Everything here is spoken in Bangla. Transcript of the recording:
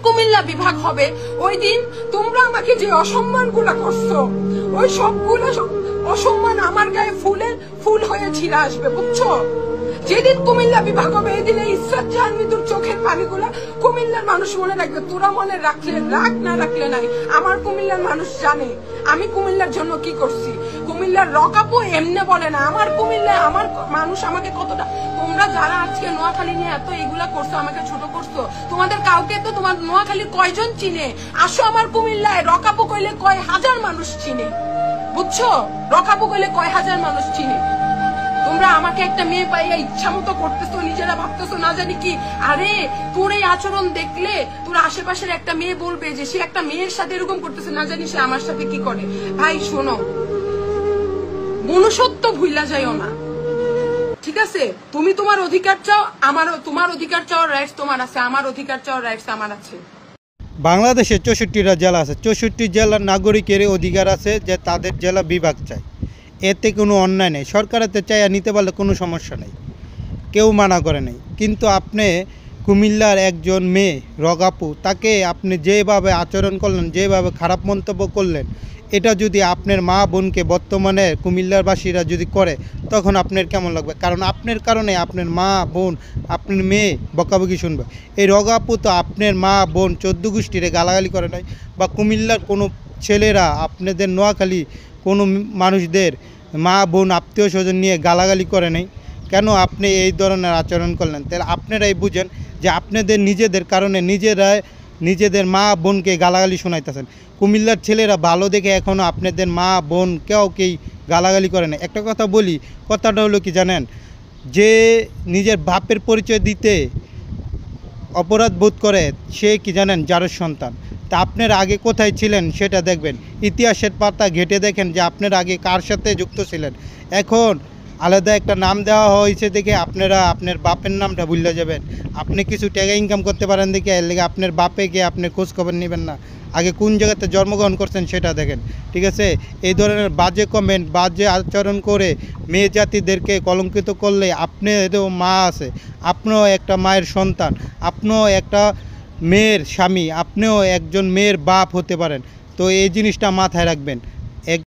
কুমিল্লা বিভাগ হবে ওই দিন তোমরা আমাকে যে অসম্মানগুলো করছো ওই সবগুলো অসম্মান আমার গায়ে ফুল হয়ে ছিঁড়ে আসবে, বুঝছো? যেদিন কুমিল্লা বিভাগ হবে এই দিনে ইসরাত জাহান মৃত্যুর চোখের পানিগুলা কুমিল্লার মানুষ মনে রাখবে। তোরা মনে রাখলে রাখ, না রাখলে নাই। আমার কুমিল্লার মানুষ জানে আমি কুমিল্লার জন্য কি করছি। কুমিল্লার রকাপু এমনি বলে না, আমার কুমিল্লায় আমার মানুষ আমাকে কতটা। তোমরা যারা আজকে নোয়াখালী নিয়ে এত এগুলা করছো, আমাকে ছোট করছো, তোমাদের কাউকে তো তোমার নোয়াখালী কয়জন চিনে? আসো আমার কুমিল্লায়, রকাপু কইলে কয় হাজার মানুষ চিনে, বুঝছো? রকাপু কইলে কয় হাজার মানুষ চিনে। তোমরা আমাকে একটা মেয়ে পাইয়া ইচ্ছা মতো করতেছো, নিজেরা ভাবতেছো না জানি কি। আরে তোর এই আচরণ দেখলে তোর আশেপাশের একটা মেয়ে বলবে যে সে একটা মেয়ের সাথে এরকম করতেছে, না জানি সে আমার সাথে কি করে। ভাই শোনো, মনুষ্যত্ব ভুইলা যাইও না, ঠিক আছে? তুমি তোমার অধিকার চাও, আমারও তোমার অধিকার চাওয়ার রাইটস তোমার আছে, আমার অধিকার চাওয়ার রাইটস আমার আছে। বাংলাদেশে 64টা জেলা আছে, 64 জেলার নাগরিকের অধিকার আছে যে তাদের জেলা বিভাগ চাই। এতে কোনো অন্যায় নেই, সরকারেতে চাইয়া নিতে পারলে কোনো সমস্যা নেই, কেউ মানা করে নেই। কিন্তু আপনি কুমিল্লার একজন মেয়ে রগাপু, তাকে আপনি যেভাবে আচরণ করলেন, যেভাবে খারাপ মন্তব্য করলেন, এটা যদি আপনার মা বোনকে বর্তমানে কুমিল্লারবাসীরা যদি করে তখন আপনার কেমন লাগবে? কারণ আপনার কারণে আপনার মা বোন, আপনার মেয়ে বকাবকি শুনবে। এই রগাপু তো আপনার মা বোন 14 গোষ্ঠীরে গালাগালি করে নাই, বা কুমিল্লার কোনো ছেলেরা আপনাদের নোয়াখালী কোনো মানুষদের মা বোন আত্মীয় স্বজন নিয়ে গালাগালি করে নেই। কেন আপনি এই ধরনের আচরণ করলেন? তাহলে আপনারাই বুঝেন যে আপনাদের নিজেদের কারণে নিজেদের মা বোনকে গালাগালি শোনাইতেছেন। কুমিল্লার ছেলেরা ভালো দেখে এখনও আপনাদের মা বোন কেউকেই গালাগালি করে না। একটা কথা বলি, কথাটা হলো কি জানেন, যে নিজের বাপের পরিচয় দিতে অপরাধ বোধ করে সে কি জানেন, জারজ সন্তান। তা আপনার আগে কোথায় ছিলেন সেটা দেখবেন, ইতিহাসের পাতা ঘেটে দেখেন যে আপনার আগে কার সাথে যুক্ত ছিলেন। এখন আলাদা একটা নাম দেওয়া হয়েছে দেখে আপনারা আপনার বাপের নামটা ভুলে যাবেন। আপনি কিছু টাকা ইনকাম করতে পারেন দেখে এর লেগে আপনার বাপে গিয়ে আপনার খোঁজ খবর নেবেন না, আগে কোন জায়গাতে জন্মগ্রহণ করছেন সেটা দেখেন, ঠিক আছে? এই ধরনের বাজে কমেন্ট, বাজে আচরণ করে মেয়ে জাতিদেরকে কলঙ্কিত করলে, আপনারও মা আছে, আপনিও একটা মায়ের সন্তান, আপনিও একটা মেয়ের স্বামী, আপনিও একজন মেয়ের বাপ হতে পারেন। তো এই জিনিসটা মাথায় রাখবেন।